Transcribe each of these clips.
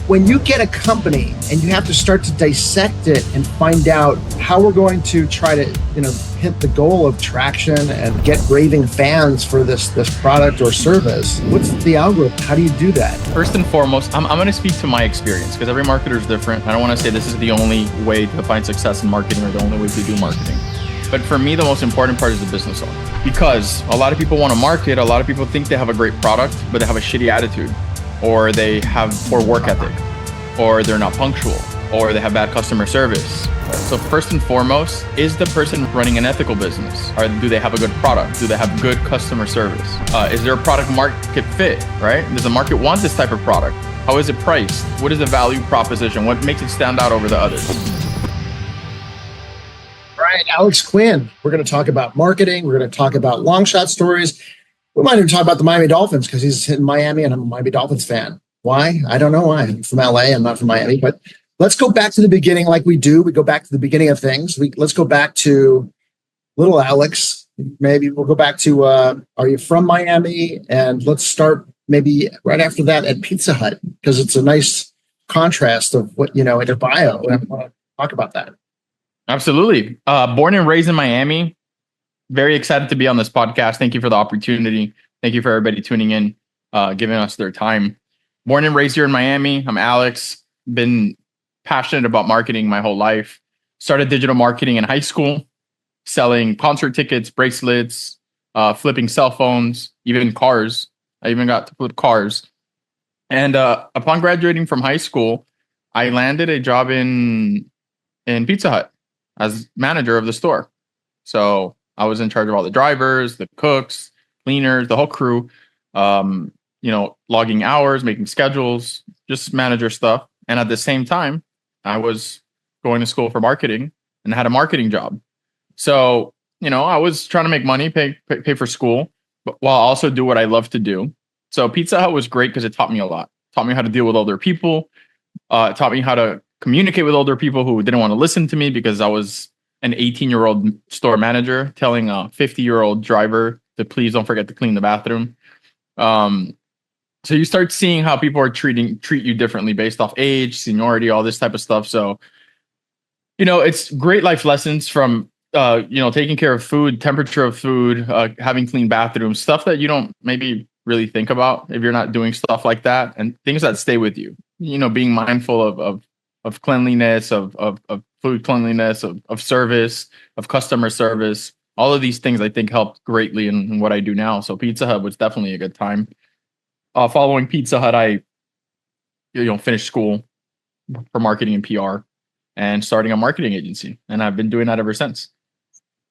when you get a company and you have to start to dissect it and find out how we're going to try to, hit the goal of traction and get raving fans for this product or service, what's the algorithm? How do you do that? First and foremost, I'm going to speak to my experience because every marketer is different. I don't want to say this is the only way to find success in marketing or the only way to do marketing. But for me, the most important part is the business owner, because a lot of people want to market. A lot of people think they have a great product, but they have a shitty attitude, or they have poor work ethic, or they're not punctual, or they have bad customer service. So first and foremost, is the person running an ethical business? Or do they have a good product? Do they have good customer service? Is there a product market fit, right? Does the market want this type of product? How is it priced? What is the value proposition? What makes it stand out over the others? All right, Alex Quin. We're going to talk about marketing. We're going to talk about long shot stories. We might even talk about the Miami Dolphins because he's in Miami and I'm a Miami Dolphins fan. Why? I don't know why. I'm from LA. I'm not from Miami, but let's go back to the beginning like we do. We go back to the beginning of things. Let's go back to little Alex. Maybe we'll go back to, are you from Miami? And let's start maybe right after that at Pizza Hut, because it's a nice contrast of what, in your bio. And I want to talk about that. Absolutely. Born and raised in Miami. Very excited to be on this podcast. Thank you for the opportunity. Thank you for everybody tuning in, giving us their time. Born and raised here in Miami. I'm Alex. Been passionate about marketing my whole life. Started digital marketing in high school, selling concert tickets, bracelets, flipping cell phones, even cars. I even got to flip cars. And upon graduating from high school, I landed a job in Pizza Hut as manager of the store. So I was in charge of all the drivers, the cooks, cleaners, the whole crew, logging hours, making schedules, just manager stuff. And at the same time, I was going to school for marketing and had a marketing job. So, I was trying to make money, pay for school, but while also do what I love to do. So Pizza Hut was great because it taught me a lot. Taught me how to deal with older people. Taught me how to communicate with older people who didn't want to listen to me because I was an 18-year-old store manager telling a 50-year-old driver to please don't forget to clean the bathroom. So you start seeing how people are treat you differently based off age, seniority, all this type of stuff. So, it's great life lessons from, taking care of food, temperature of food, having clean bathrooms, stuff that you don't maybe really think about if you're not doing stuff like that, and things that stay with you. Being mindful of cleanliness, of food cleanliness, of service, of customer service. All of these things I think helped greatly in what I do now. So Pizza Hut was definitely a good time. Following Pizza Hut, I finished school for marketing and PR and starting a marketing agency. And I've been doing that ever since.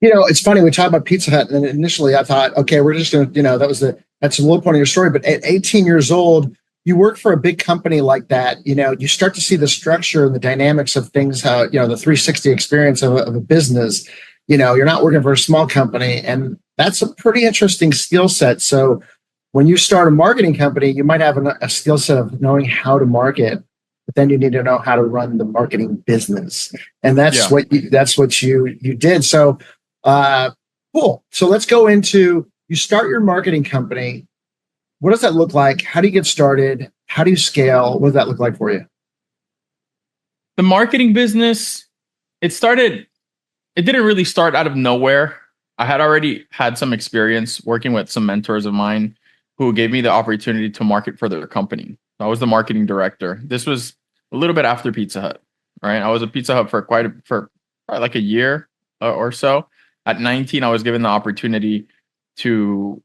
It's funny. We talk about Pizza Hut, and initially I thought, okay, we're just going to, that's a low point of your story. But at 18 years old, you work for a big company like that. You start to see the structure and the dynamics of things, how, the 360 experience of a business. You're not working for a small company, and that's a pretty interesting skill set. So when you start a marketing company, you might have a skill set of knowing how to market, but then you need to know how to run the marketing business. And that's what you did. So cool. So let's go into, you start your marketing company. What does that look like? How do you get started? How do you scale? What does that look like for you? The marketing business, it didn't really start out of nowhere. I had already had some experience working with some mentors of mine who gave me the opportunity to market for their company. I was the marketing director. This was a little bit after Pizza Hut, right? I was at Pizza Hut for probably like a year or so. At 19, I was given the opportunity to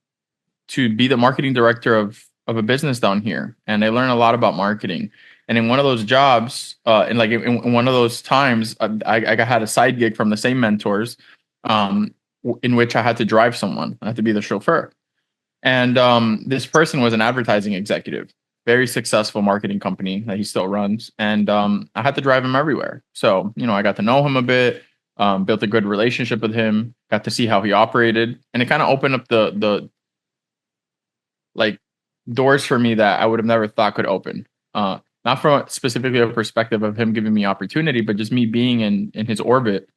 be the marketing director of a business down here. And I learned a lot about marketing. And in one of those jobs, in one of those times, I had a side gig from the same mentors in which I had to drive someone. I had to be the chauffeur. And this person was an advertising executive, very successful marketing company that he still runs. And I had to drive him everywhere. So, I got to know him a bit, built a good relationship with him, got to see how he operated. And it kind of opened up the doors for me that I would have never thought could open. Not from specifically a perspective of him giving me opportunity, but just me being in his orbit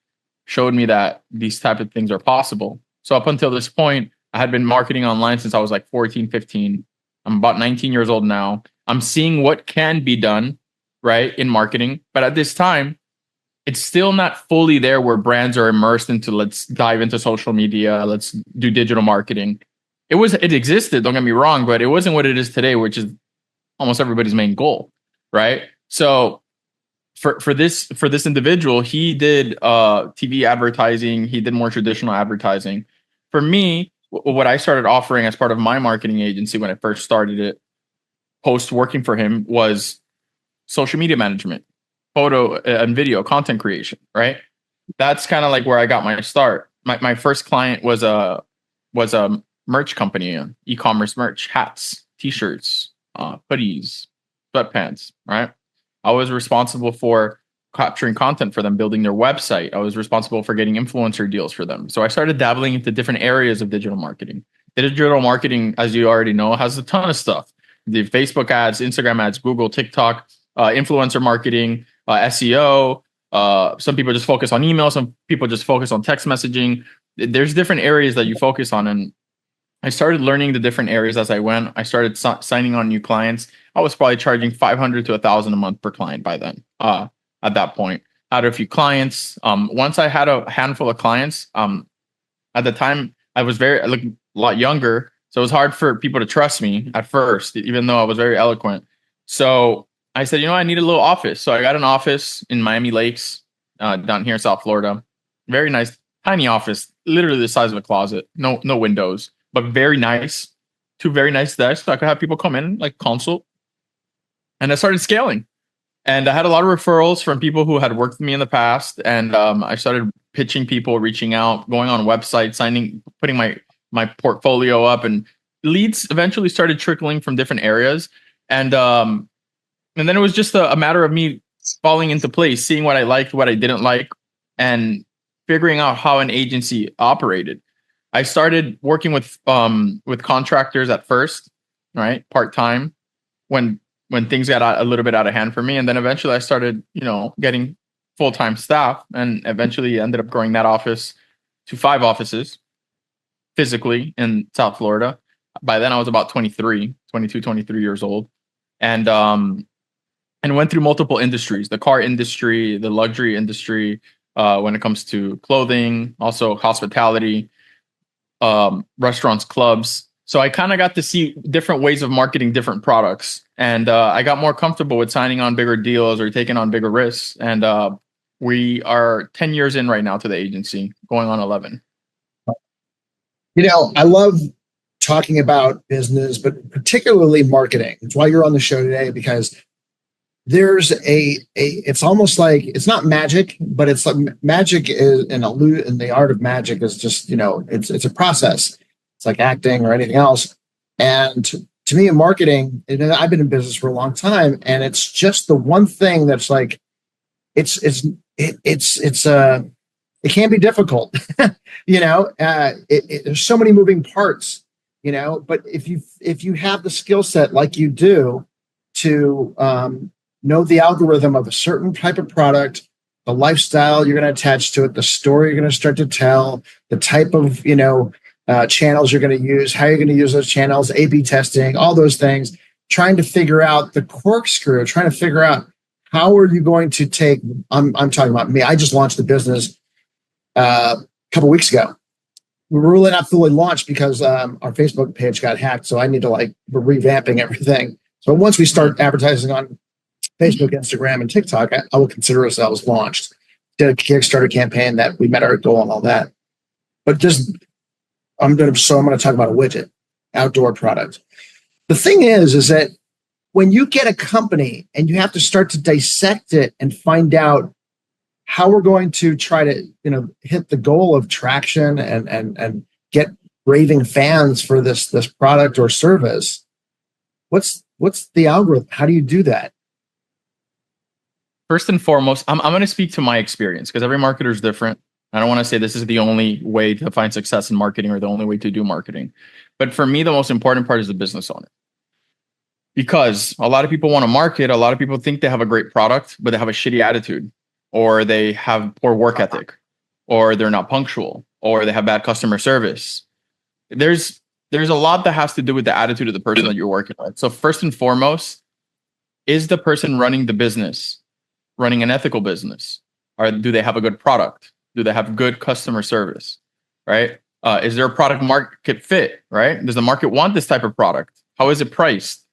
showed me that these type of things are possible. So up until this point, I had been marketing online since I was like 14, 15. I'm about 19 years old now. I'm seeing what can be done right, in marketing. But at this time, it's still not fully there where brands are immersed into, let's dive into social media, let's do digital marketing. It existed, don't get me wrong, but it wasn't what it is today, which is almost everybody's main goal, right? So for this individual, he did TV advertising, he did more traditional advertising. For me, what I started offering as part of my marketing agency when I first started it, post working for him, was social media management, photo and video content creation, right? That's kind of like where I got my start. My first client was a merch company, e-commerce merch, hats, t-shirts, hoodies, sweatpants, right? I was responsible for capturing content for them, building their website. I was responsible for getting influencer deals for them. So I started dabbling into different areas of digital marketing. Digital marketing, as you already know, has a ton of stuff. The Facebook ads, Instagram ads, Google, TikTok, influencer marketing, SEO. Some people just focus on email. Some people just focus on text messaging. There's different areas that you focus on. And I started learning the different areas as I went. I started signing on new clients. I was probably charging $500 to $1,000 a month per client by then. At that point, I had a few clients. Once I had a handful of clients, at the time I was a lot younger, so it was hard for people to trust me at first, even though I was very eloquent. So I said, I need a little office. So I got an office in Miami Lakes, down here in South Florida. Very nice, tiny office, literally the size of a closet. No windows, but very nice. Two very nice desks. So I could have people come in, like, consult. And I started scaling. And I had a lot of referrals from people who had worked with me in the past. And I started pitching people, reaching out, going on websites, putting my portfolio up, and leads eventually started trickling from different areas. And then it was just a matter of me falling into place, seeing what I liked, what I didn't like, and figuring out how an agency operated. I started working with contractors at first, right, part-time, when things got a little bit out of hand for me. And then eventually I started, getting full-time staff, and eventually ended up growing that office to 5 offices physically in South Florida. By then I was about 23 years old. And went through multiple industries, the car industry, the luxury industry, when it comes to clothing, also hospitality, restaurants, clubs. So I kind of got to see different ways of marketing different products. And I got more comfortable with signing on bigger deals or taking on bigger risks. And we are 10 years in right now to the agency, going on 11. I love talking about business, but particularly marketing. It's why you're on the show today, because there's it's almost like, it's not magic, but it's like magic is in the art of magic is just, it's a process. It's like acting or anything else. And to me, in marketing, and I've been in business for a long time, and it's just the one thing that's like, it can be difficult. There's so many moving parts, but if you have the skill set like you do to know the algorithm of a certain type of product, the lifestyle you're going to attach to it, the story you're going to start to tell, the type of channels you're going to use, how you're going to use those channels, A/B testing, all those things, trying to figure out the corkscrew, trying to figure out how are you going to take. I'm talking about me. I just launched the business a couple weeks ago. We were really not fully launched because our Facebook page got hacked, so I need to we're revamping everything. So once we start advertising on Facebook, Instagram, and TikTok, I will consider ourselves launched. Did a Kickstarter campaign that we met our goal and all that. But I'm going to talk about a widget, outdoor product. The thing is that when you get a company and you have to start to dissect it and find out how we're going to try to, hit the goal of traction and get raving fans for this product or service, what's the algorithm? How do you do that? First and foremost, I'm going to speak to my experience, because every marketer is different. I don't want to say this is the only way to find success in marketing or the only way to do marketing. But for me, the most important part is the business owner. Because a lot of people want to market. A lot of people think they have a great product, but they have a shitty attitude, or they have poor work ethic, or they're not punctual, or they have bad customer service. There's a lot that has to do with the attitude of the person that you're working with. So first and foremost, is the person running the business running an ethical business? Or do they have a good product? Do they have good customer service? Right? Is there a product market fit? Right? Does the market want this type of product? How is it priced?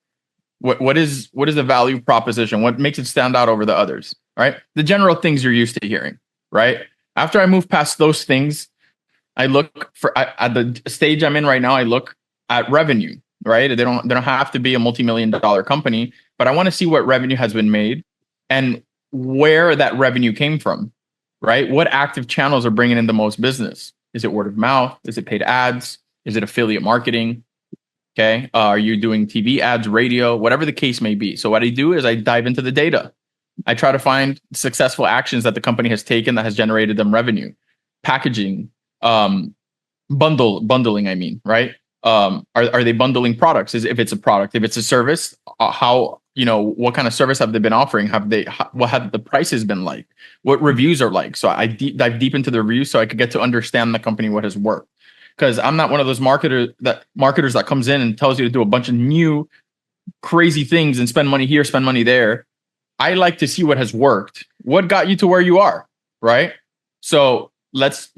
What is the value proposition? What makes it stand out over the others? Right? The general things you're used to hearing. Right? After I move past those things, I look for at the stage I'm in right now. I look at revenue. Right? They don't have to be a multi-million-dollar company, but I want to see what revenue has been made and where that revenue came from. Right? What active channels are bringing in the most business? Is it word of mouth? Is it paid ads? Is it affiliate marketing? Okay. Are you doing TV ads, radio, whatever the case may be? So what I do is I dive into the data. I try to find successful actions that the company has taken that has generated them revenue, packaging, bundling. I mean, right? Are they bundling products? If it's a product, if it's a service, how, what kind of service have they been offering? What have the prices been like? What reviews are like? So I dive deep into the reviews so I could get to understand the company, what has worked. Because I'm not one of those marketers that comes in and tells you to do a bunch of new crazy things and spend money here, spend money there. I like to see what has worked. What got you to where you are, right? So let's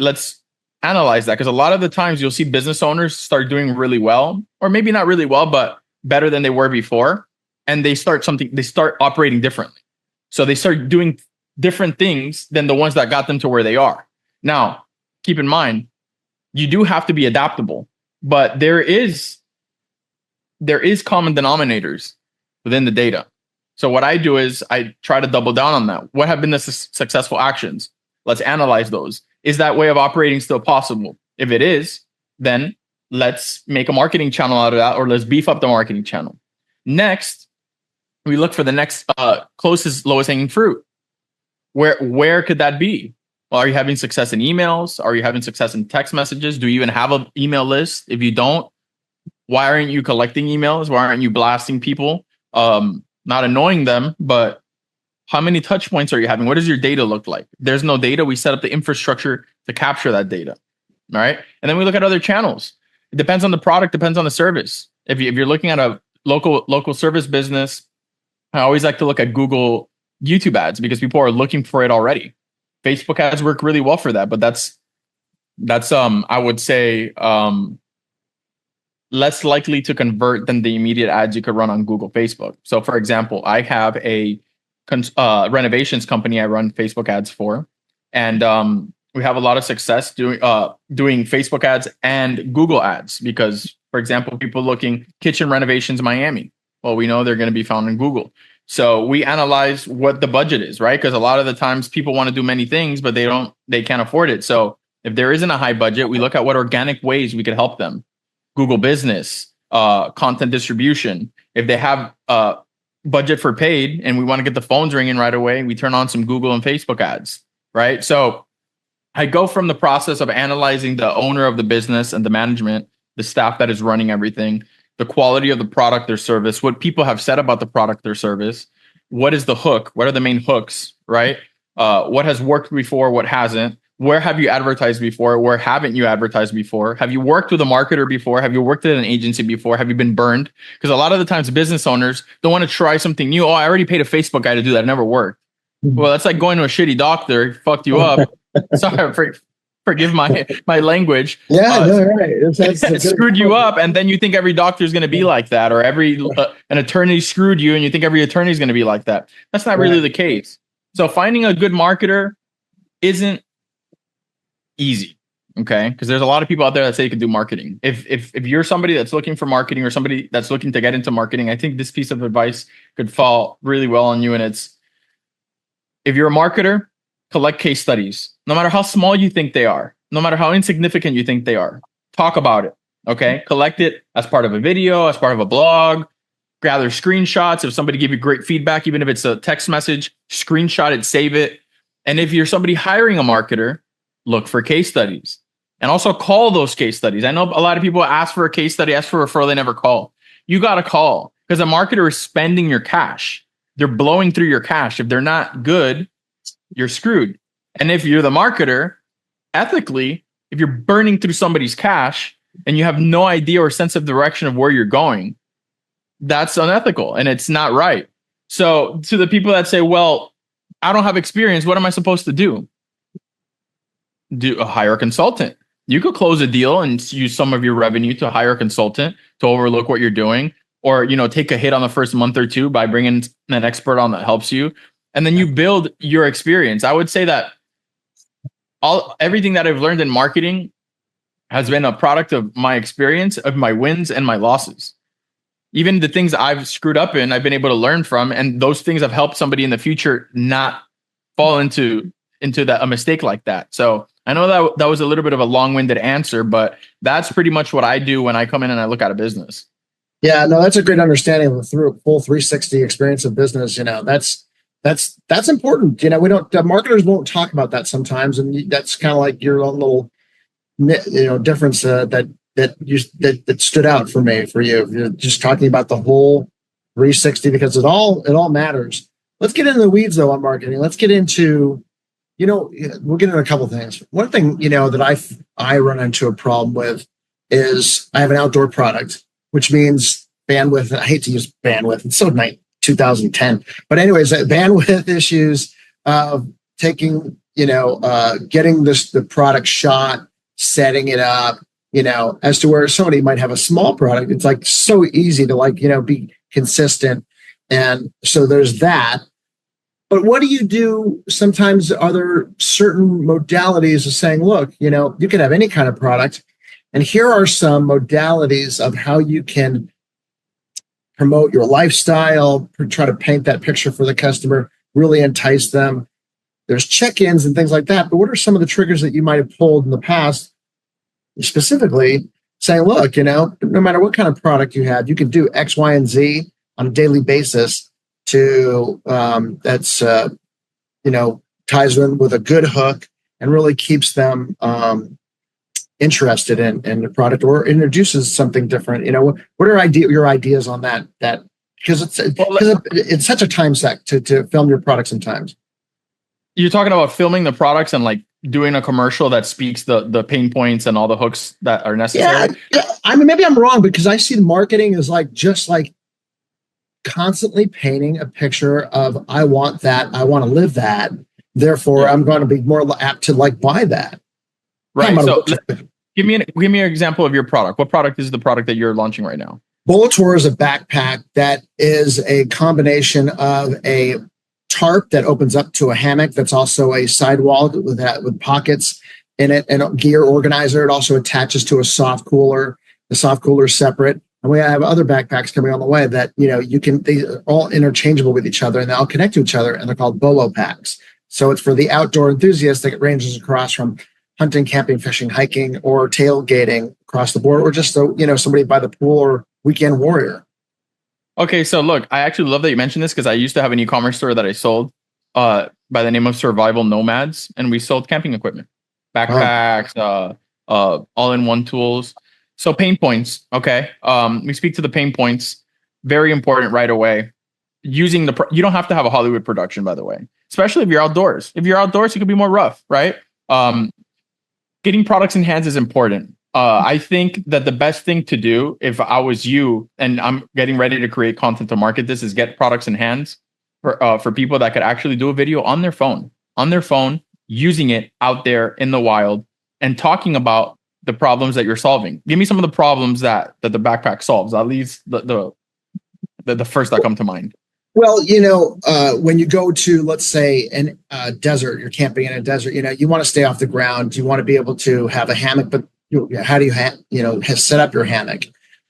analyze that, because a lot of the times you'll see business owners start doing really well, or maybe not really well, but better than they were before, and they start operating differently. So they start doing different things than the ones that got them to where they are. Now, keep in mind, you do have to be adaptable, but there is common denominators within the data. So what I do is I try to double down on that. What have been the successful actions? Let's analyze those. Is that way of operating still possible? If it is, then let's make a marketing channel out of that, or let's beef up the marketing channel. Next, we look for the next closest, lowest hanging fruit. Where could that be? Well, are you having success in emails? Are you having success in text messages? Do you even have an email list? If you don't, why aren't you collecting emails? Why aren't you blasting people? Not annoying them, but how many touch points are you having? What does your data look like? If there's no data, we set up the infrastructure to capture that data. All right. And then we look at other channels. It depends on the product, depends on the service. If you're looking at a local service business, I always like to look at Google YouTube ads, because people are looking for it already. Facebook ads work really well for that, but that's I would say less likely to convert than the immediate ads you could run on Google, Facebook. So for example, I have a renovations company I run Facebook ads for, and we have a lot of success doing Facebook ads and Google ads, because, for example, people looking kitchen renovations Miami, well, we know they're going to be found in Google. So we analyze what the budget is, right? Because a lot of the times people want to do many things, but they can't afford it. So if there isn't a high budget, we look at what organic ways we could help them. Google Business, content distribution. If they have budget for paid and we want to get the phones ringing right away, we turn on some Google and Facebook ads, right? So I go from the process of analyzing the owner of the business and the management, the staff that is running everything, the quality of the product or service, what people have said about the product or service, what is the hook, what are the main hooks, right? What has worked before, what hasn't, where have you advertised before, where haven't you advertised before, have you worked with a marketer before, have you worked at an agency before, have you been burned? Because a lot of the times business owners don't want to try something new. Oh, I already paid a Facebook guy to do that, it never worked. Well, that's like going to a shitty doctor, fucked you up. Sorry, forgive my language. Yeah, no, right. That's screwed you up, and then you think every doctor is going to be like that, or every an attorney screwed you, and you think every attorney is going to be like that. That's not really the case. So finding a good marketer isn't easy, okay? Because there's a lot of people out there that say you can do marketing. If you're somebody that's looking for marketing, or somebody that's looking to get into marketing, I think this piece of advice could fall really well on you. And it's, if you're a marketer, collect case studies, no matter how small you think they are, no matter how insignificant you think they are. Talk about it, okay? Collect it as part of a video, as part of a blog. Gather screenshots. If somebody gave you great feedback, even if it's a text message, screenshot it, save it. And if you're somebody hiring a marketer, look for case studies, and also call those case studies. I know a lot of people ask for a case study, ask for a referral, they never call. You got to call, because a marketer is spending your cash. They're blowing through your cash. If they're not good, you're screwed. And if you're the marketer, ethically, if you're burning through somebody's cash and you have no idea or sense of direction of where you're going, that's unethical and it's not right. So to the people that say, well, I don't have experience, what am I supposed to do? Hire a consultant. You could close a deal and use some of your revenue to hire a consultant to overlook what you're doing, or take a hit on the first month or two by bringing an expert on that helps you, and then you build your experience. I would say that everything that I've learned in marketing has been a product of my experience, of my wins and my losses. Even the things I've screwed up in, I've been able to learn from, and those things have helped somebody in the future not fall into a mistake like that. So I know that was a little bit of a long-winded answer, but that's pretty much what I do when I come in and I look at a business. Yeah, no, that's a great understanding of the full 360 experience of business. That's important. We don't, marketers won't talk about that sometimes. And that's kind of like your own little, difference that stood out for you. You're just talking about the whole 360 because it all matters. Let's get into the weeds though on marketing. Let's get into, we'll get into a couple of things. One thing, that I run into a problem with is I have an outdoor product, which means bandwidth. I hate to use bandwidth. It's so 2010. But anyways, bandwidth issues of taking, getting the product shot, setting it up, as to where somebody might have a small product. It's like so easy to be consistent. And so there's that. But what do you do? Sometimes are there certain modalities of saying, look, you could have any kind of product. And here are some modalities of how you can promote your lifestyle, try to paint that picture for the customer, really entice them. There's check-ins and things like that. But what are some of the triggers that you might have pulled in the past, specifically saying, look, no matter what kind of product you have, you can do X, Y, and Z on a daily basis to ties them with a good hook and really keeps them interested in the product or introduces something different. What are your ideas on that because it's such a time suck to film your products sometimes. You're talking about filming the products and like doing a commercial that speaks the pain points and all the hooks that are necessary. Yeah. I mean, maybe I'm wrong because I see the marketing as just constantly painting a picture of I want that, I want to live that, therefore I'm going to be more apt to buy that. Right. So give me an example of your product. What product is the product that you're launching right now? Volator is a backpack that is a combination of a tarp that opens up to a hammock that's also a sidewall with pockets in it and a gear organizer. It also attaches to a soft cooler. The soft cooler is separate. And we have other backpacks coming on the way that, they are all interchangeable with each other and they all connect to each other and they're called Bolo packs. So it's for the outdoor enthusiast that ranges across from hunting, camping, fishing, hiking, or tailgating across the board, or just somebody by the pool or weekend warrior. Okay, so look, I actually love that you mentioned this because I used to have an e-commerce store that I sold by the name of Survival Nomads, and we sold camping equipment, backpacks, all-in-one tools. So pain points, okay. We speak to the pain points. Very important right away. You don't have to have a Hollywood production, by the way, especially if you're outdoors. If you're outdoors, it could be more rough, right? Getting products in hands is important. I think that the best thing to do, if I was you and I'm getting ready to create content to market this, is get products in hands for people that could actually do a video on their phone, using it out there in the wild and talking about the problems that you're solving. Give me some of the problems that the backpack solves. At least the first that come to mind. Well, when you go to, let's say, a desert, you're camping in a desert, you want to stay off the ground. You want to be able to have a hammock, but how do you, set up your hammock?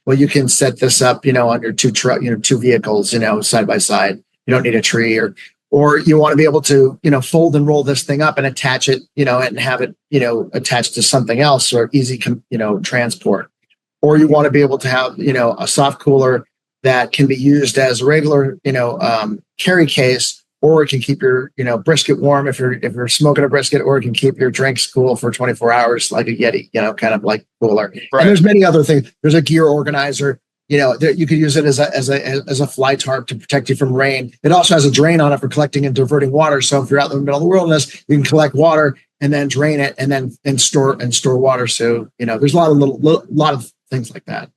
Well, you can set this up, on your two vehicles, side by side. You don't need a tree or you want to be able to, fold and roll this thing up and attach it, and have it, attached to something else or easy, transport. Or you want to be able to have, a soft cooler that can be used as a regular, carry case, or it can keep your, brisket warm if you're smoking a brisket, or it can keep your drinks cool for 24 hours, like a Yeti, kind of like cooler. Right. And there's many other things. There's a gear organizer. You could use it as a fly tarp to protect you from rain. It also has a drain on it for collecting and diverting water. So if you're out in the middle of the wilderness, you can collect water and then drain it and store water. So there's a lot of things like that.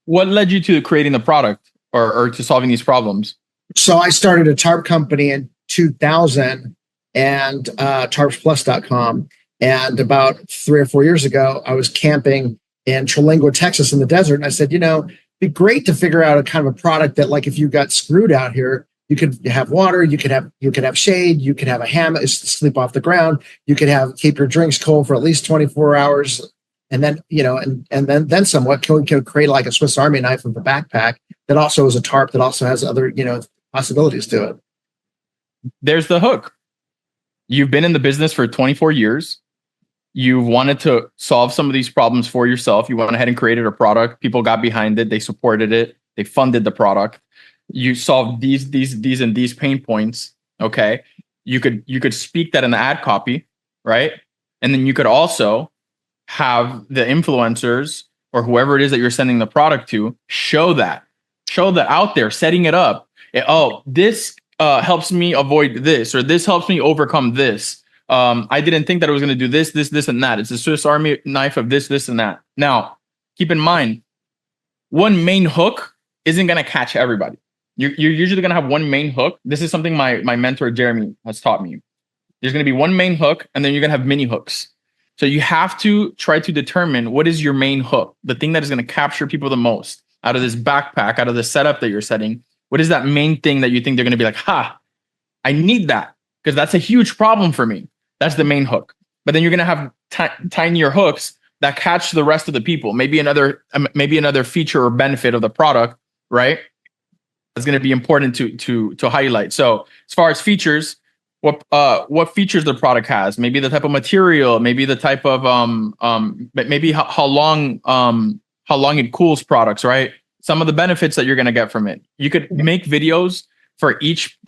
What led you to creating the product or to solving these problems? So I started a tarp company in 2000 and tarpsplus.com. And about 3 or 4 years ago, I was camping in Terlingua, Texas in the desert. And I said, it'd be great to figure out a kind of a product that, like, if you got screwed out here, you could have water, you could have shade, you could have a hammock, sleep off the ground, you could keep your drinks cold for at least 24 hours. And then, and then somewhat can create like a Swiss Army knife of a backpack that also is a tarp that also has other, possibilities to it. There's the hook. You've been in the business for 24 years. You wanted to solve some of these problems for yourself. You went ahead and created a product. People got behind it. They supported it. They funded the product. You solved these and these pain points. Okay. You could speak that in the ad copy, right? And then you could also have the influencers or whoever it is that you're sending the product to show that out there, setting it up. This helps me avoid this, or this helps me overcome this. I didn't think that it was going to do this, and that. It's a Swiss Army knife of this, and that. Now, keep in mind, one main hook isn't going to catch everybody. You're usually going to have one main hook. This is something my mentor, Jeremy, has taught me. There's going to be one main hook, and then you're going to have mini hooks. So you have to try to determine what is your main hook, the thing that is going to capture people the most out of this backpack, out of the setup that you're setting. What is that main thing that you think they're going to be like, I need that because that's a huge problem for me. That's the main hook. But then you're going to have tinier hooks that catch the rest of the people. Maybe another feature or benefit of the product, right? That's going to be important to highlight. So as far as features, what features the product has, maybe the type of material, maybe the type of maybe how long it cools products, right? Some of the benefits that you're going to get from it. You could make videos for each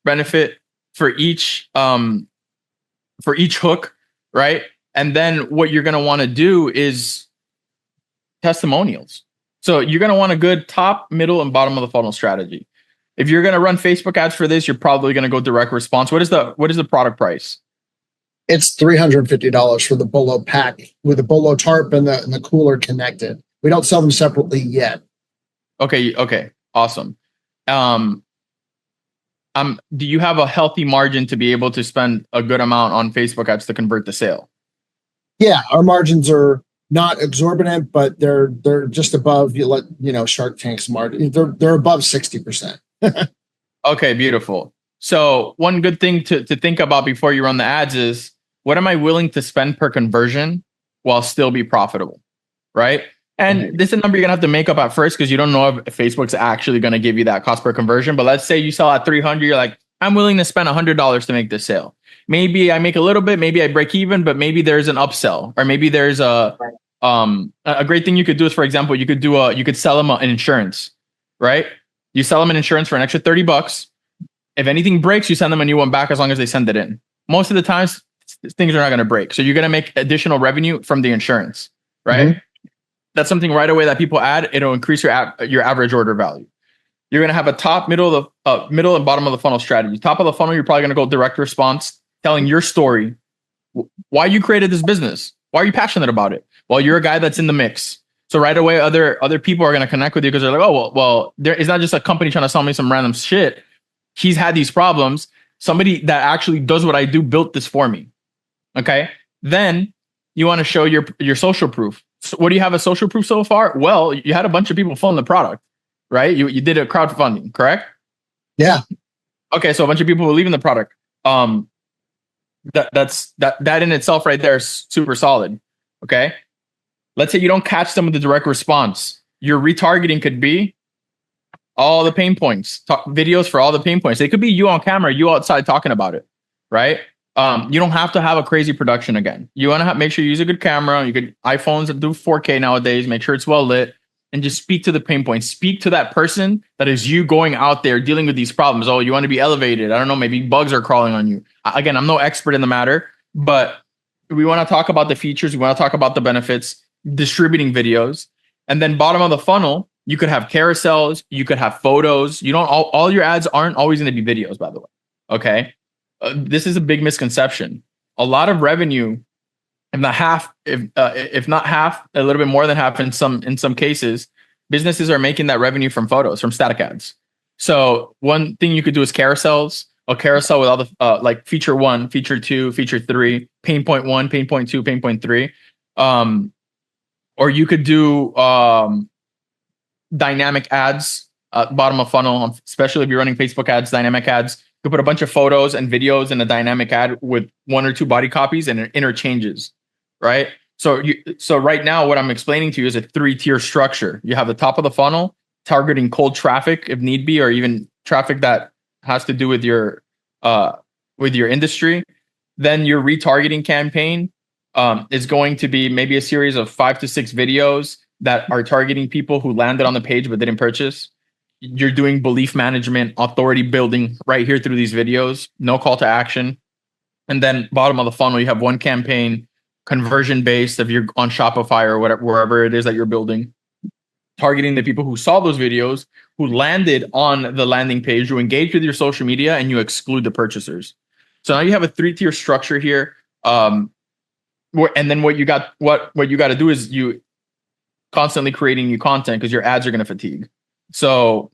benefit, for each hook, right? And then what you're going to want to do is testimonials. So you're going to want a good top, middle, and bottom of the funnel strategy. If you're going to run Facebook ads for this, you're probably going to go direct response. What is the product price? It's $350 for the Bolo pack with the Bolo tarp and the cooler connected. We don't sell them separately yet. Okay, awesome. Do you have a healthy margin to be able to spend a good amount on Facebook ads to convert the sale? Yeah, our margins are not exorbitant, but they're just above Shark Tank's margin. They're above 60%. Okay, beautiful. So one good thing to think about before you run the ads is, what am I willing to spend per conversion while still be profitable, right? And this is a number you're going to have to make up at first because you don't know if Facebook's actually going to give you that cost per conversion. But let's say you sell at 300, you're like, I'm willing to spend $100 to make this sale. Maybe I make a little bit, maybe I break even, but maybe there's an upsell, or maybe there's a great thing you could do is, for example, you could sell them an insurance, right? You sell them an insurance for an extra $30. If anything breaks, you send them a new one back as long as they send it in. Most of the times, things are not going to break. So you're going to make additional revenue from the insurance, right? Mm-hmm. That's something right away that people add. It'll increase your average order value. You're going to have a top, middle and bottom of the funnel strategy. Top of the funnel, you're probably going to go direct response, telling your story, why you created this business. Why are you passionate about it? Well, you're a guy that's in the mix. So right away, other people are going to connect with you because they're like, oh, well, it's not just a company trying to sell me some random shit. He's had these problems. Somebody that actually does what I do built this for me. Okay. Then you want to show your social proof. So what do you have as social proof so far? Well, you had a bunch of people fund the product, right? You did a crowdfunding, correct? Yeah. Okay. So a bunch of people believe in the product. That in itself right there is super solid. Okay. Let's say you don't catch some of the direct response. Your retargeting could be all the pain points, videos for all the pain points. They could be you on camera, you outside talking about it, right? You don't have to have a crazy production again. You want to make sure you use a good camera. You could iPhones that do 4K nowadays. Make sure it's well lit, and just speak to the pain points. Speak to that person that is you going out there dealing with these problems. Oh, you want to be elevated. I don't know. Maybe bugs are crawling on you. Again, I'm no expert in the matter, but we want to talk about the features. We want to talk about the benefits. Distributing videos, and then bottom of the funnel, you could have carousels, you could have photos. You don't all your ads aren't always going to be videos, by the way. Okay, this is a big misconception. A lot of revenue, if not half, if not half, a little bit more than half in some cases, businesses are making that revenue from photos, from static ads. So one thing you could do is carousels. A carousel with all the like feature 1, feature 2, feature 3, pain point 1, pain point 2, pain point 3. Or you could do dynamic ads, bottom of funnel, especially if you're running Facebook ads, dynamic ads. You could put a bunch of photos and videos in a dynamic ad with 1 or 2 body copies, and it interchanges, right? So right now, what I'm explaining to you is a 3-tier structure. You have the top of the funnel, targeting cold traffic if need be, or even traffic that has to do with your industry. Then your retargeting campaign is going to be maybe a series of 5 to 6 videos that are targeting people who landed on the page but didn't purchase. You're doing belief management, authority building right here through these videos, no call to action. And then bottom of the funnel, you have one campaign, conversion based, if you're on Shopify or whatever, wherever it is that you're building, targeting the people who saw those videos, who landed on the landing page, who engaged with your social media, and you exclude the purchasers. So now you have a 3-tier structure here. And then what you got to do is you constantly creating new content, because your ads are going to fatigue. So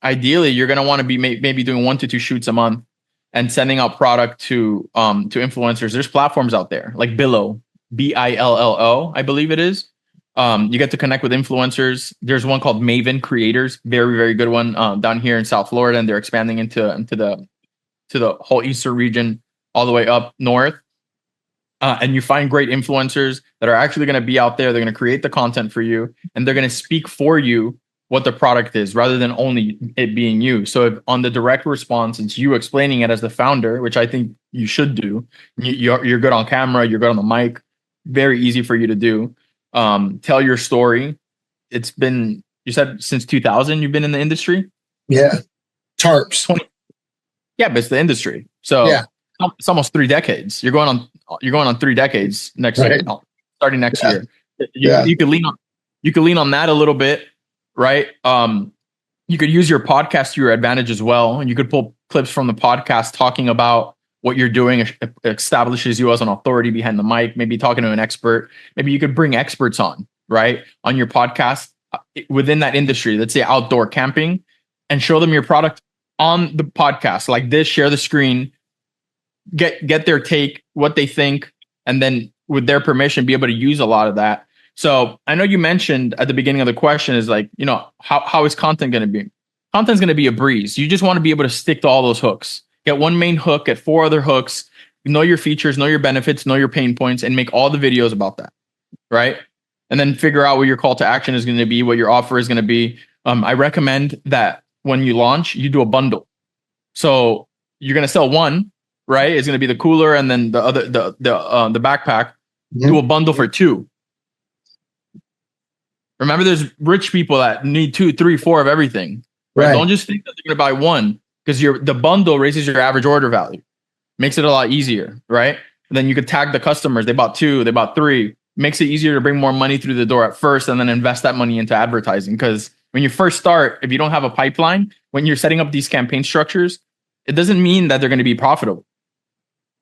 ideally, you're going to want to be maybe doing 1 to 2 shoots a month and sending out product to influencers. There's platforms out there like Billo, Billo, I believe it is. You get to connect with influencers. There's one called Maven Creators, very, very good one down here in South Florida, and they're expanding into the whole eastern region, all the way up north. And you find great influencers that are actually going to be out there. They're going to create the content for you, and they're going to speak for you what the product is, rather than only it being you. So if on the direct response, it's you explaining it as the founder, which I think you should do. You're good on camera, you're good on the mic, very easy for you to do. Tell your story. It's been, you said since 2000 you've been in the industry? Yeah. Tarps. Yeah, but it's the industry. So yeah, it's almost 3 decades. You're going on 3 decades next year, starting next year. You could lean on that a little bit, right? You could use your podcast to your advantage as well. And you could pull clips from the podcast talking about what you're doing. It establishes you as an authority behind the mic, maybe talking to an expert. Maybe you could bring experts on, right? On your podcast within that industry, let's say outdoor camping, and show them your product on the podcast like this, share the screen, get their take, what they think, and then with their permission, be able to use a lot of that. So I know you mentioned at the beginning of the question is like, how is content going to be? Content's going to be a breeze. You just want to be able to stick to all those hooks. Get one main hook, get 4 other hooks, know your features, know your benefits, know your pain points, and make all the videos about that, right? And then figure out what your call to action is going to be, what your offer is going to be. I recommend that when you launch, you do a bundle. So you're going to sell one, right? It's going to be the cooler and then the other, the backpack. Mm-hmm. Do a bundle for 2. Remember, there's rich people that need 2, 3, 4 of everything. Right? Don't just think that they're going to buy one, because the bundle raises your average order value, makes it a lot easier, right? And then you could tag the customers. They bought 2, they bought 3. Makes it easier to bring more money through the door at first, and then invest that money into advertising. Because when you first start, if you don't have a pipeline, when you're setting up these campaign structures, it doesn't mean that they're going to be profitable.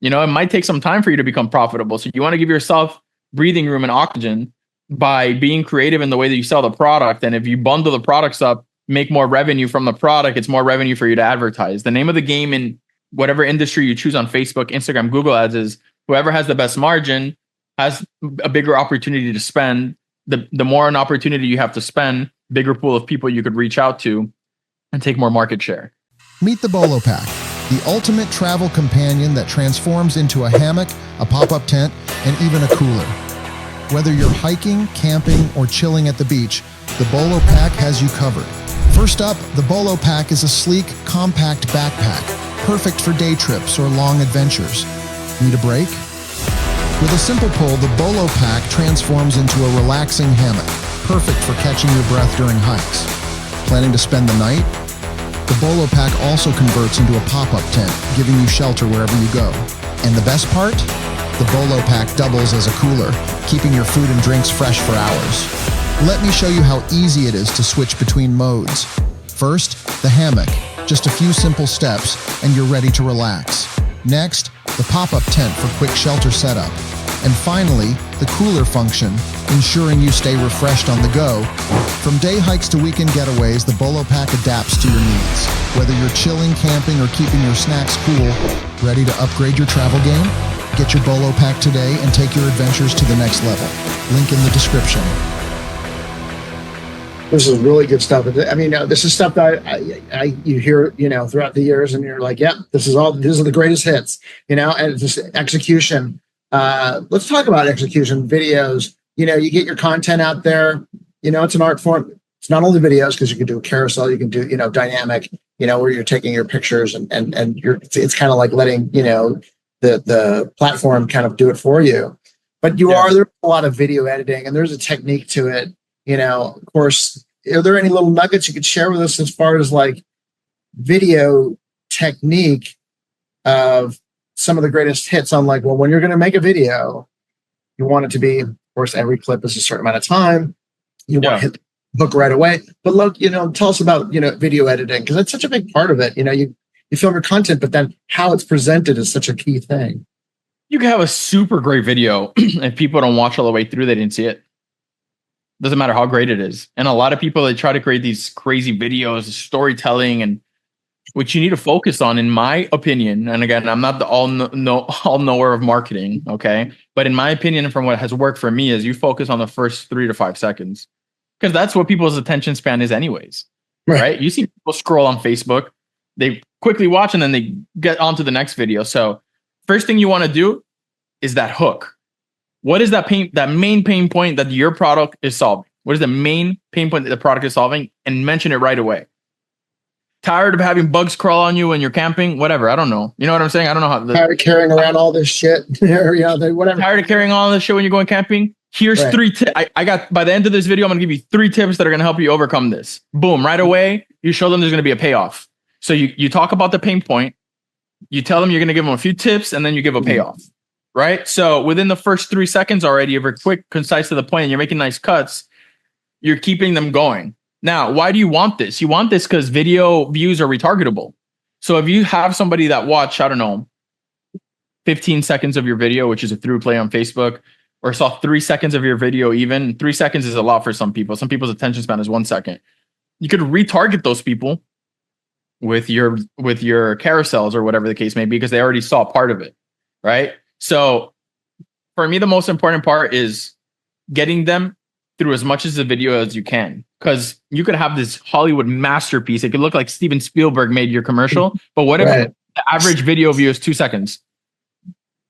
It might take some time for you to become profitable. So you want to give yourself breathing room and oxygen by being creative in the way that you sell the product. And if you bundle the products up, make more revenue from the product, it's more revenue for you to advertise. The name of the game in whatever industry you choose on Facebook, Instagram, Google Ads is whoever has the best margin has a bigger opportunity to spend. The more an opportunity you have to spend, bigger pool of people you could reach out to and take more market share. Meet the Bolo Pack, the ultimate travel companion that transforms into a hammock, a pop-up tent, and even a cooler. Whether you're hiking, camping, or chilling at the beach, the Bolo Pack has you covered. First up, the Bolo Pack is a sleek, compact backpack, perfect for day trips or long adventures. Need a break? With a simple pull, the Bolo Pack transforms into a relaxing hammock, perfect for catching your breath during hikes. Planning to spend the night? The Bolo Pack also converts into a pop-up tent, giving you shelter wherever you go. And the best part? The Bolo Pack doubles as a cooler, keeping your food and drinks fresh for hours. Let me show you how easy it is to switch between modes. First, the hammock. Just a few simple steps, and you're ready to relax. Next, the pop-up tent for quick shelter setup. And finally, the cooler function, ensuring you stay refreshed on the go. From day hikes to weekend getaways, the Bolo Pack adapts to your needs. Whether you're chilling, camping, or keeping your snacks cool, ready to upgrade your travel game? Get your Bolo Pack today and take your adventures to the next level. Link in the description. This is really good stuff. I mean, this is stuff that you hear, throughout the years, and you're like, yep, these are the greatest hits, and it's just execution. Let's talk about execution videos. You get your content out there, it's an art form. It's not only videos, because you can do a carousel, you can do, dynamic, where you're taking your pictures and it's kind of like letting, the platform kind of do it for you. But there's a lot of video editing, and there's a technique to it. Of course, are there any little nuggets you could share with us as far as like video technique of some of the greatest hits on like, well, when you're going to make a video, you want it to be, of course, every clip is a certain amount of time. You want to hit the hook right away. But look, tell us about, video editing, because that's such a big part of it. You film your content, but then how it's presented is such a key thing. You can have a super great video. If people don't watch all the way through, they didn't see it. Doesn't matter how great it is. And a lot of people, they try to create these crazy videos, storytelling, and which you need to focus on, in my opinion. And again, I'm not the all knower of marketing, okay? But in my opinion, from what has worked for me, is you focus on the first 3 to 5 seconds, because that's what people's attention span is anyways, right? You see people scroll on Facebook, they quickly watch, and then they get on to the next video. So first thing you want to do is that hook. What is that main pain point that your product is solving? What is the main pain point that the product is solving? And mention it right away. Tired of having bugs crawl on you when you're camping? Whatever. I don't know. You know what I'm saying? I don't know how. Tired of carrying around all this shit. Whatever. Tired of carrying all this shit when you're going camping? Here's 3 tips. I got, by the end of this video, I'm going to give you 3 tips that are going to help you overcome this. Boom. Right away, you show them there's going to be a payoff. So you talk about the pain point. You tell them you're going to give them a few tips, and then you give a payoff. Right? So within the first 3 seconds already, if you're quick, concise, to the point, and you're making nice cuts, you're keeping them going. Now, why do you want this? You want this because video views are retargetable. So if you have somebody that watched, 15 seconds of your video, which is a through play on Facebook, or saw 3 seconds of your video, even 3 seconds is a lot for some people. Some people's attention span is 1 second. You could retarget those people with your carousels or whatever the case may be, because they already saw part of it, right? So for me, the most important part is getting them through as much of the video as you can, because you could have this Hollywood masterpiece. It could look like Steven Spielberg made your commercial, but what if the average video view is 2 seconds?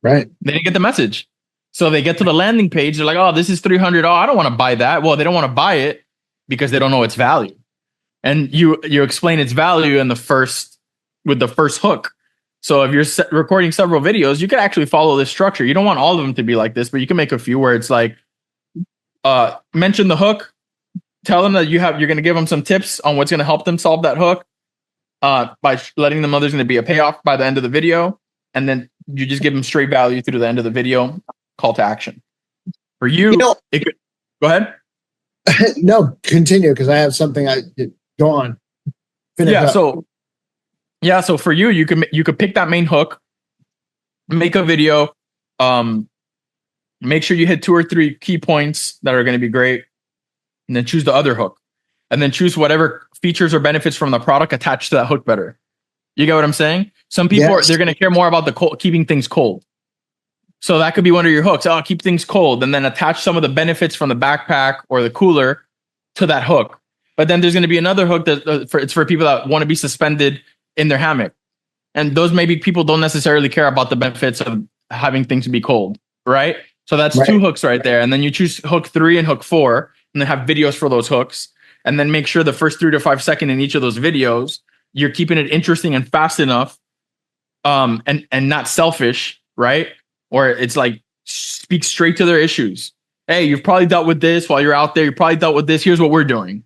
Right. They didn't get the message. So they get to the landing page. They're like, oh, this is $300. Oh, I don't want to buy that. Well, they don't want to buy it because they don't know its value. And you explain its value with the first hook. So if you're recording several videos, you can actually follow this structure. You don't want all of them to be like this, but you can make a few where it's like, mention the hook, tell them that you're going to give them some tips on what's going to help them solve that hook, by letting them know there's going to be a payoff by the end of the video. And then you just give them straight value through the end of the video, call to action. For you, go ahead. No, continue, because I have something. Go on. Finish up. So for you could pick that main hook, make a video, make sure you hit 2 or 3 key points that are going to be great, and then choose the other hook, and then choose whatever features or benefits from the product attached to that hook better. You get what I'm saying? Some people they're going to care more about the keeping things cold. So that could be one of your hooks. Oh, keep things cold, and then attach some of the benefits from the backpack or the cooler to that hook. But then there's going to be another hook it's for people that want to be suspended in their hammock. And those maybe people don't necessarily care about the benefits of having things be cold, right? So that's 2 hooks right there. And then you choose hook 3 and hook 4, and then have videos for those hooks. And then make sure the first 3 to 5 seconds in each of those videos, you're keeping it interesting and fast enough, and not selfish, right? Or it's like, speak straight to their issues. Hey, you've probably dealt with this while you're out there. You probably dealt with this. Here's what we're doing.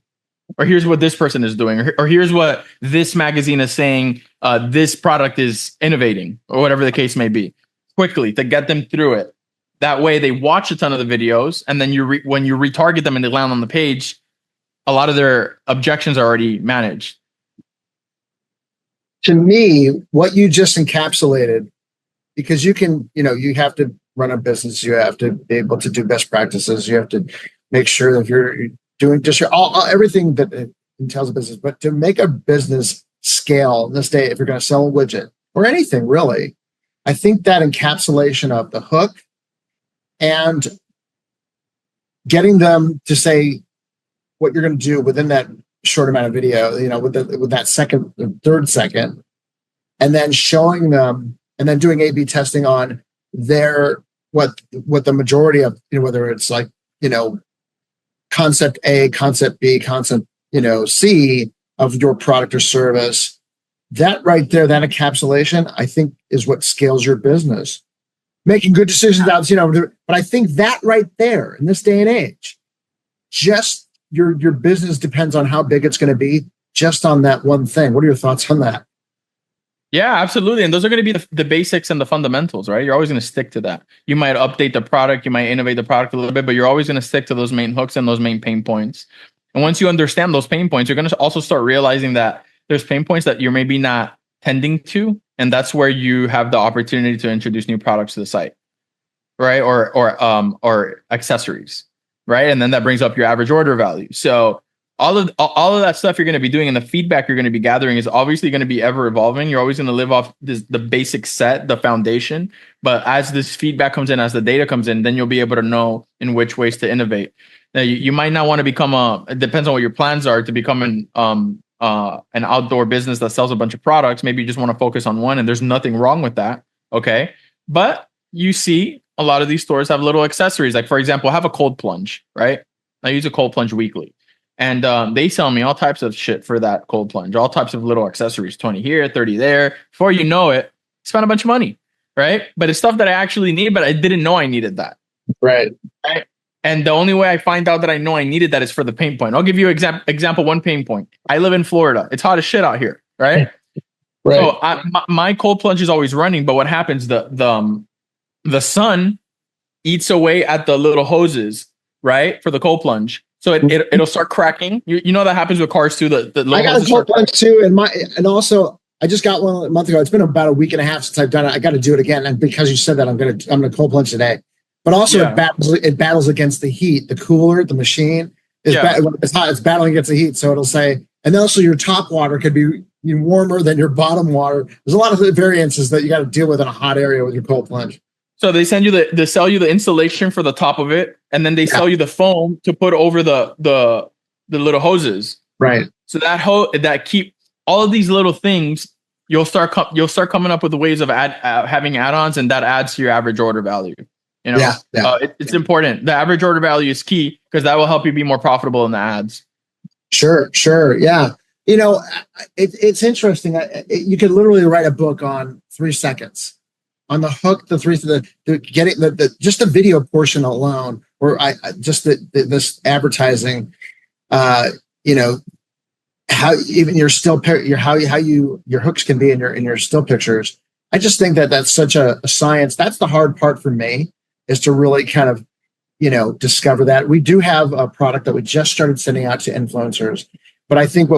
Or here's what this person is doing, or here's what this magazine is saying, this product is innovating, or whatever the case may be, quickly to get them through it. That way they watch a ton of the videos, and then when you retarget them and they land on the page, a lot of their objections are already managed. To me, what you just encapsulated, because you can, you have to run a business, you have to be able to do best practices. You have to make sure that you're doing just everything that entails a business. But to make a business scale in this day, if you're going to sell a widget or anything really, I think that encapsulation of the hook and getting them to say what you're going to do within that short amount of video, with that second, third second, and then showing them, and then doing A/B testing on what the majority of, whether it's like, concept A, concept B, concept, C of your product or service. That right there, that encapsulation, I think is what scales your business. Making good decisions out, but I think that right there in this day and age, just your business depends on how big it's going to be just on that one thing. What are your thoughts on that? Yeah, absolutely. And those are going to be the basics and the fundamentals, right? You're always going to stick to that. You might update the product, you might innovate the product a little bit, but you're always going to stick to those main hooks and those main pain points. And once you understand those pain points, you're going to also start realizing that there's pain points that you're maybe not tending to. And that's where you have the opportunity to introduce new products to the site, right? Or accessories, right? And then that brings up your average order value. So all of that stuff you're going to be doing and the feedback you're going to be gathering is obviously going to be ever evolving. You're always going to live off the basic set, the foundation. But as this feedback comes in, as the data comes in, then you'll be able to know in which ways to innovate. Now, you might not want to become it depends on what your plans are to become an outdoor business that sells a bunch of products. Maybe you just want to focus on one, and there's nothing wrong with that. Okay. But you see a lot of these stores have little accessories. Like, for example, I have a cold plunge, right? I use a cold plunge weekly. And they sell me all types of shit for that cold plunge, all types of little accessories, 20 here, 30 there. Before you know it, spend a bunch of money, right? But it's stuff that I actually need, but I didn't know I needed that. Right. And the only way I find out that I know I needed that is for the pain point. I'll give you example one pain point. I live in Florida. It's hot as shit out here, right? Right. So my cold plunge is always running, but what happens? The sun eats away at the little hoses, right, for the cold plunge. So it'll start cracking. You know that happens with cars too. I got a cold plunge too, and also I just got one a month ago. It's been about a week and a half since I've done it. I got to do it again, and because you said that, I'm gonna cold plunge today. But also it battles against the heat. The cooler, the machine is when it's hot. It's battling against the heat. So it'll say, and also your top water could be warmer than your bottom water. There's a lot of variances that you got to deal with in a hot area with your cold plunge. So they send you they sell you the insulation for the top of it, and then they sell you the foam to put over the little hoses. Right. So that keep all of these little things. You'll start coming up with ways of having add-ons, and that adds to your average order value. It's important. The average order value is key because that will help you be more profitable in the ads. Sure. Yeah. It's interesting. You could literally write a book on 3 seconds. On the hook, getting just the video portion alone, or this advertising, how even your your hooks can be in your still pictures. I just think that's such a science. That's the hard part for me, is to really kind of discover that. We do have a product that we just started sending out to influencers, but I think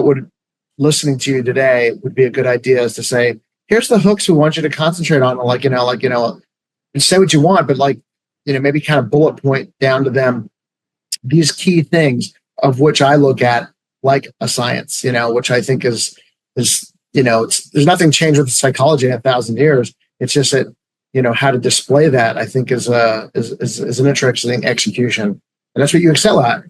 listening to you today would be a good idea is to say, here's the hooks we want you to concentrate on, and say what you want, but maybe kind of bullet point down to them these key things, of which I look at like a science, which I think is there's nothing changed with psychology in 1,000 years. It's just that, how to display that, I think is an interesting execution. And that's what you excel at.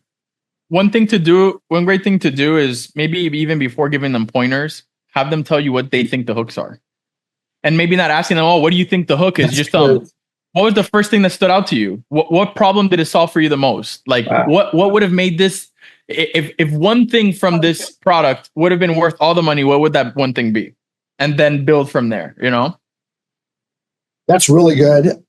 One great thing to do is maybe even before giving them pointers, have them tell you what they think the hooks are. And maybe not asking them, what do you think the hook is? Just what was the first thing that stood out to you? What problem did it solve for you the most? What would have made this, if one thing from this product would have been worth all the money, what would that one thing be? And then build from there, That's really good.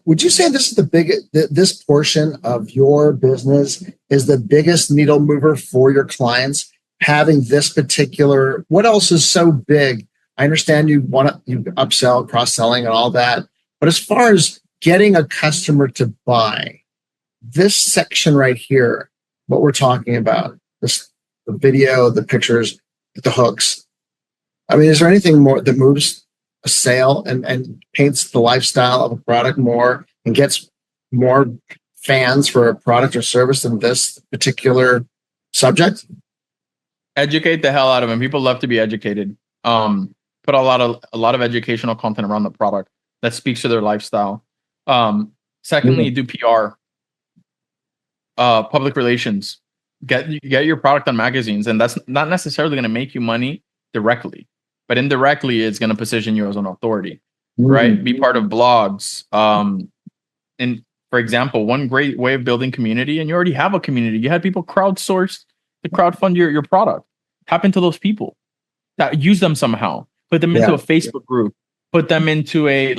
Would you say this is this portion of your business is the biggest needle mover for your clients? Having this particular, what else is so big? I understand you upsell, cross-selling and all that, but as far as getting a customer to buy, this section right here, what we're talking about, the video, the pictures, the hooks. I mean, is there anything more that moves a sale and paints the lifestyle of a product more and gets more fans for a product or service than this particular subject? Educate the hell out of them. People love to be educated. Put a lot of educational content around the product that speaks to their lifestyle. Secondly, do PR, public relations. Get your product on magazines, and that's not necessarily going to make you money directly, but indirectly, it's going to position you as an authority, right? Be part of blogs. And for example, one great way of building community, and you already have a community. You had people crowdsource to crowdfund your product. Tap into those people, that use them somehow. Put them into a Facebook group. Put them into a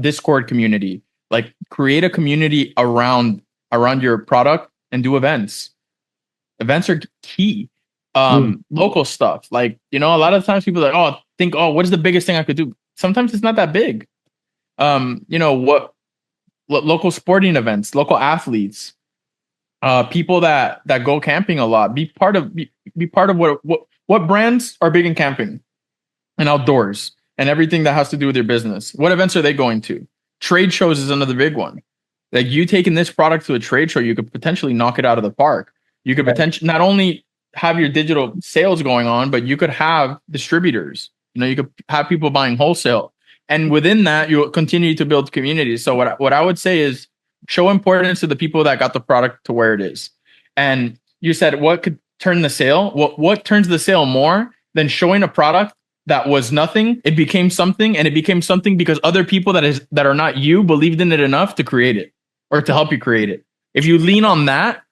Discord community. Like, create a community around your product and do events. Events are key. Local stuff. Like, a lot of times people are like, what is the biggest thing I could do? Sometimes it's not that big. Local sporting events, local athletes, people that go camping a lot. Be part of what brands are big in camping and outdoors and everything that has to do with your business. What events are they going to? Trade shows is another big one. Like, you taking this product to a trade show, you could potentially knock it out of the park. You could potentially not only have your digital sales going on, but you could have distributors. You could have people buying wholesale. And within that, you'll continue to build communities. So what I would say is show importance to the people that got the product to where it is. And you said, what could turn the sale? What turns the sale more than showing a product that was nothing? It became something, and it became something because other people that are not you believed in it enough to create it or to help you create it. If you lean on that,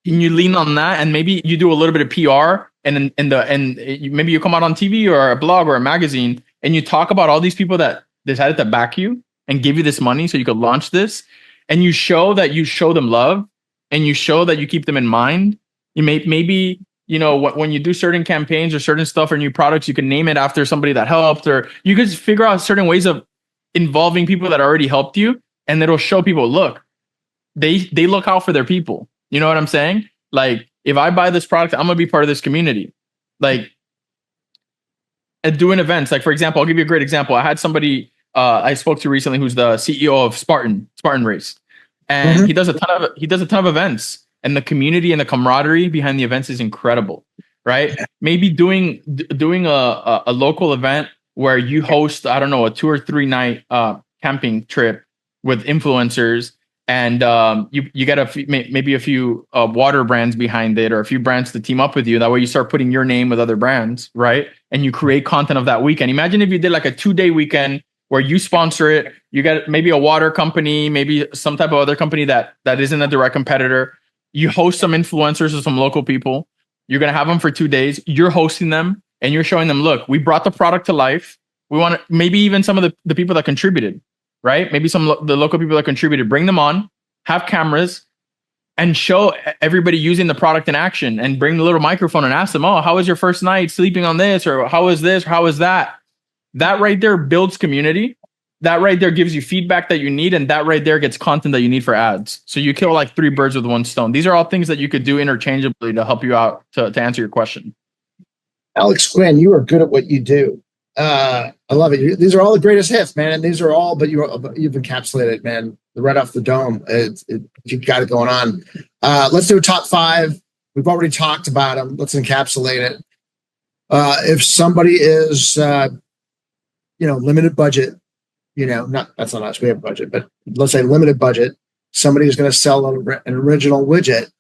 and maybe you do a little bit of PR, and maybe you come out on TV or a blog or a magazine, and you talk about all these people that decided to back you and give you this money so you could launch this, and you show them love, and you show that you keep them in mind. You maybe when you do certain campaigns or certain stuff or new products, you can name it after somebody that helped, or you could figure out certain ways of involving people that already helped you, and it'll show people, look, they look out for their people. You know what I'm saying? Like, if I buy this product, I'm gonna be part of this community. Like, at doing events, like, for example, I'll give you a great example. I had somebody I spoke to recently who's the CEO of Spartan Race, and he does a ton of events, and the community and the camaraderie behind the events is incredible, right? Maybe doing a local event where you host, I don't know, a 2 or 3 night camping trip with influencers. And you get maybe a few water brands behind it, or a few brands to team up with you. That way you start putting your name with other brands, right? And you create content of that weekend. Imagine if you did like a 2-day weekend where you sponsor it. You get maybe a water company, maybe some type of other company that isn't a direct competitor. You host some influencers or some local people. You're going to have them for 2 days. You're hosting them, and you're showing them, look, we brought the product to life. We want to, maybe even some of the people that contributed, right? Maybe the local people that contributed, bring them on, have cameras, and show everybody using the product in action, and bring the little microphone and ask them, how was your first night sleeping on this? Or how was this? How was that? That right there builds community. That right there gives you feedback that you need. And that right there gets content that you need for ads. So you kill like 3 birds with 1 stone. These are all things that you could do interchangeably to help you out to answer your question. Alex Quin, you are good at what you do. I love it. These are all the greatest hits, man. And these are all, but you've encapsulated, man, right off the dome. You've got it going on. Let's do a top 5. We've already talked about them. Let's encapsulate it. If somebody is, limited budget, that's not us. We have a budget, but let's say limited budget. Somebody is going to sell an original widget.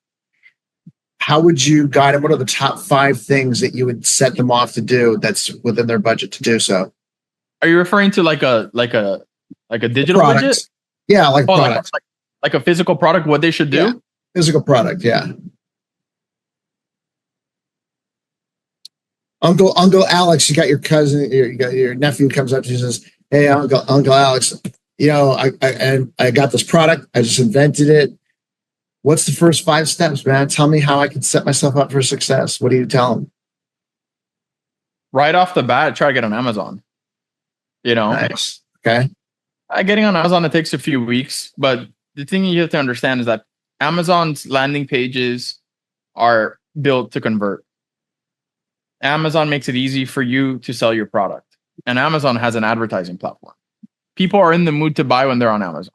How would you guide them? What are the top 5 things that you would set them off to do that's within their budget to do so? Are you referring to like a digital product widget? Yeah, like product. Like a physical product, what they should do? Yeah. Physical product, yeah. Uncle Alex, you got your cousin, you got your nephew comes up to you and says, "Hey, Uncle Alex, I got this product. I just invented it. What's the first 5 steps, man? Tell me how I can set myself up for success." What do you tell them? Right off the bat, try to get on Amazon. Nice. Okay. Getting on Amazon, it takes a few weeks, but the thing you have to understand is that Amazon's landing pages are built to convert. Amazon makes it easy for you to sell your product, and Amazon has an advertising platform. People are in the mood to buy when they're on Amazon.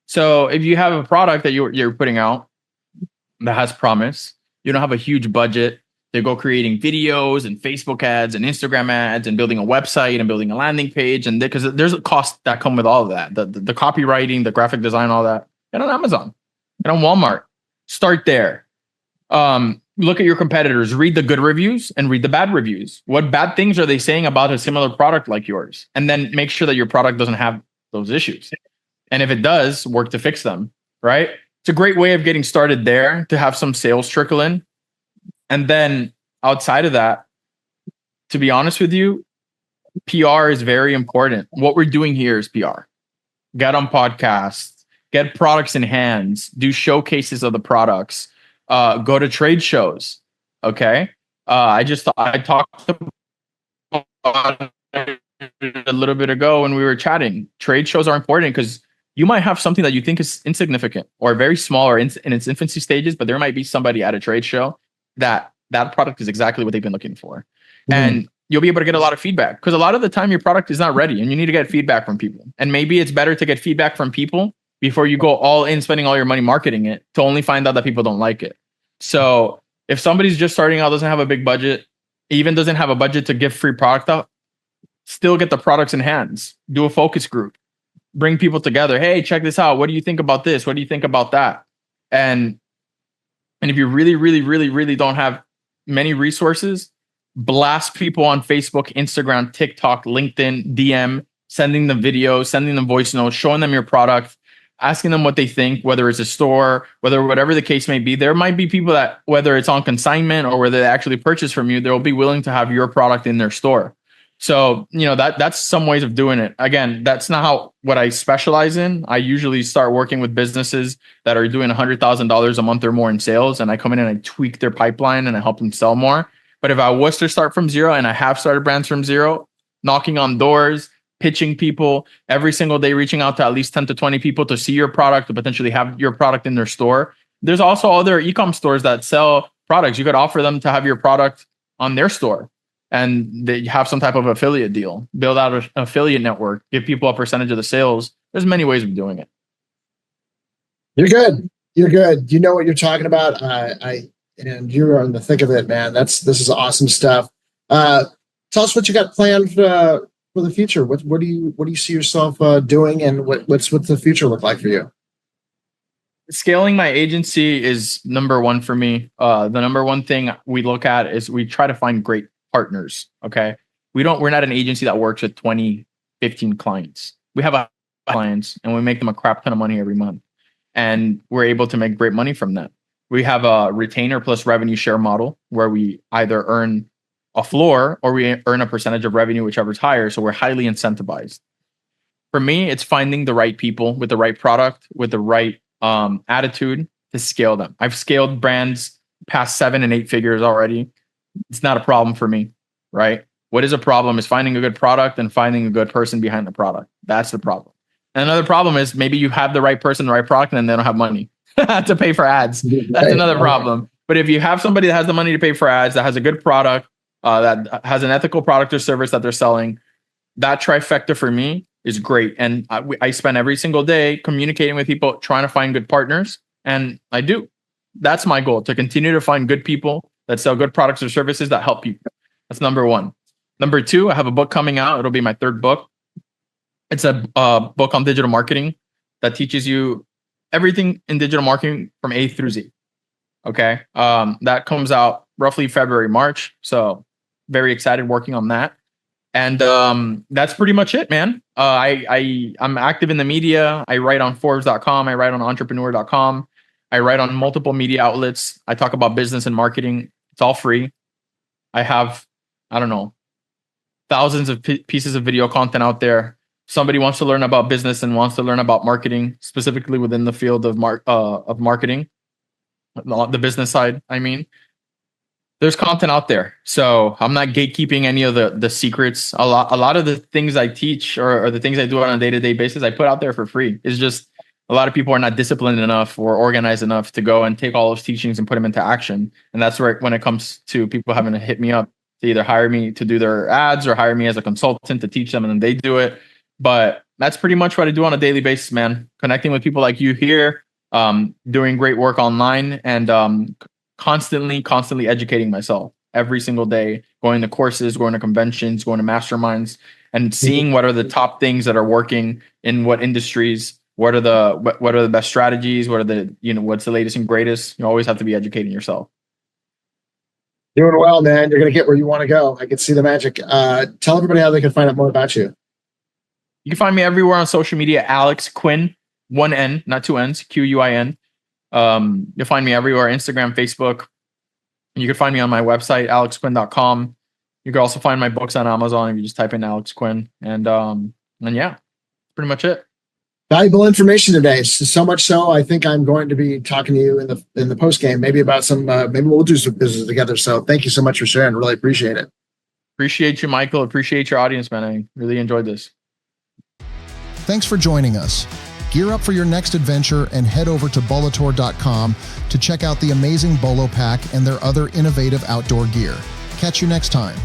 So if you have a product that you're putting out that has promise, you don't have a huge budget to go creating videos and Facebook ads and Instagram ads and building a website and building a landing page, and because there's a cost that come with all of that, the copywriting, the graphic design, all that. Get on Amazon, get on Walmart, start there. Look at your competitors, read the good reviews and read the bad reviews. What bad things are they saying about a similar product like yours? And then make sure that your product doesn't have those issues. And if it does, work to fix them, right? It's a great way of getting started there to have some sales trickle in. And then outside of that, to be honest with you, PR is very important. What we're doing here is PR. Get on podcasts, get products in hands, do showcases of the products, go to trade shows. Okay. I talked about it a little bit ago when we were chatting. Trade shows are important because you might have something that you think is insignificant or very small or in its infancy stages, but there might be somebody at a trade show that product is exactly what they've been looking for. And you'll be able to get a lot of feedback because a lot of the time your product is not ready and you need to get feedback from people. And maybe it's better to get feedback from people before you go all in spending all your money marketing it to only find out that people don't like it. So if somebody's just starting out, doesn't have a big budget, even doesn't have a budget to give free product out, still get the products in hands, do a focus group, bring people together. Hey, check this out. What do you think about this? What do you think about that? And if you really, really, really, really don't have many resources, blast people on Facebook, Instagram, TikTok, LinkedIn, DM, sending them videos, sending them voice notes, showing them your product, asking them what they think, whether it's a store, whatever the case may be. There might be people that, whether it's on consignment or whether they actually purchase from you, they'll be willing to have your product in their store. So, that's some ways of doing it. Again, that's not what I specialize in. I usually start working with businesses that are doing $100,000 a month or more in sales. And I come in and I tweak their pipeline and I help them sell more. But if I was to start from zero, and I have started brands from zero, knocking on doors, pitching people every single day, reaching out to at least 10 to 20 people to see your product, to potentially have your product in their store. There's also other e-com stores that sell products. You could offer them to have your product on their store. And they have some type of affiliate deal, build out an affiliate network, give people a percentage of the sales. There's many ways of doing it. You're good. You're good. You know what you're talking about. And you're on the thick of it, man. This is awesome stuff. Tell us what you got planned for the future. What do you see yourself doing, and what's the future look like for you? Scaling my agency is number one for me. The number one thing we look at is we try to find great partners. Okay. We're not an agency that works with 20, 15 clients. We have clients and we make them a crap ton of money every month. And we're able to make great money from that. We have a retainer plus revenue share model where we either earn a floor or we earn a percentage of revenue, whichever's higher. So we're highly incentivized. For me, it's finding the right people with the right product, with the right attitude to scale them. I've scaled brands past 7 and 8 figures already. It's not a problem for me, right? What is a problem is finding a good product and finding a good person behind the product. That's the problem. And another problem is maybe you have the right person, the right product, and then they don't have money to pay for ads. That's another problem. But if you have somebody that has the money to pay for ads, that has a good product, that has an ethical product or service that they're selling, that trifecta for me is great. And I spend every single day communicating with people, trying to find good partners. And I do. That's my goal, to continue to find good people that sell good products or services that help people. That's number one. Number two, I have a book coming out. It'll be my 3rd book. It's a book on digital marketing that teaches you everything in digital marketing from A through Z. Okay. That comes out roughly February, March. So very excited working on that. And that's pretty much it, man. I'm active in the media. I write on Forbes.com. I write on entrepreneur.com. I write on multiple media outlets. I talk about business and marketing. It's all free. I have, thousands of pieces of video content out there. Somebody wants to learn about business and wants to learn about marketing, specifically within the field of marketing, the business side. I mean, there's content out there. So I'm not gatekeeping any of the secrets. A lot of the things I teach or the things I do on a day-to-day basis, I put out there for free. It's just a lot of people are not disciplined enough or organized enough to go and take all those teachings and put them into action. And that's where, when it comes to people having to hit me up to either hire me to do their ads or hire me as a consultant to teach them and then they do it. But that's pretty much what I do on a daily basis, man. Connecting with people like you here, doing great work online, and constantly educating myself every single day, going to courses, going to conventions, going to masterminds, and seeing what are the top things that are working in what industries, what are the best strategies, what are the, what's the latest and greatest. You always have to be educating yourself. Doing well, man. You're going to get where you want to go. I can see the magic. Tell everybody how they can find out more about you. You can find me everywhere on social media, Alex Quin, 1 N, not 2 N's, Quin. You'll find me everywhere, Instagram, Facebook. You can find me on my website, alexquin.com. You can also find my books on Amazon if you just type in Alex Quin. And yeah, pretty much it. Valuable information today. So much so, I think I'm going to be talking to you in the post game, maybe about some, maybe we'll do some business together. So thank you so much for sharing. Really appreciate it. Appreciate you, Michael. Appreciate your audience, man. I really enjoyed this. Thanks for joining us. Gear up for your next adventure and head over to bolator.com to check out the amazing Bolo Pack and their other innovative outdoor gear. Catch you next time.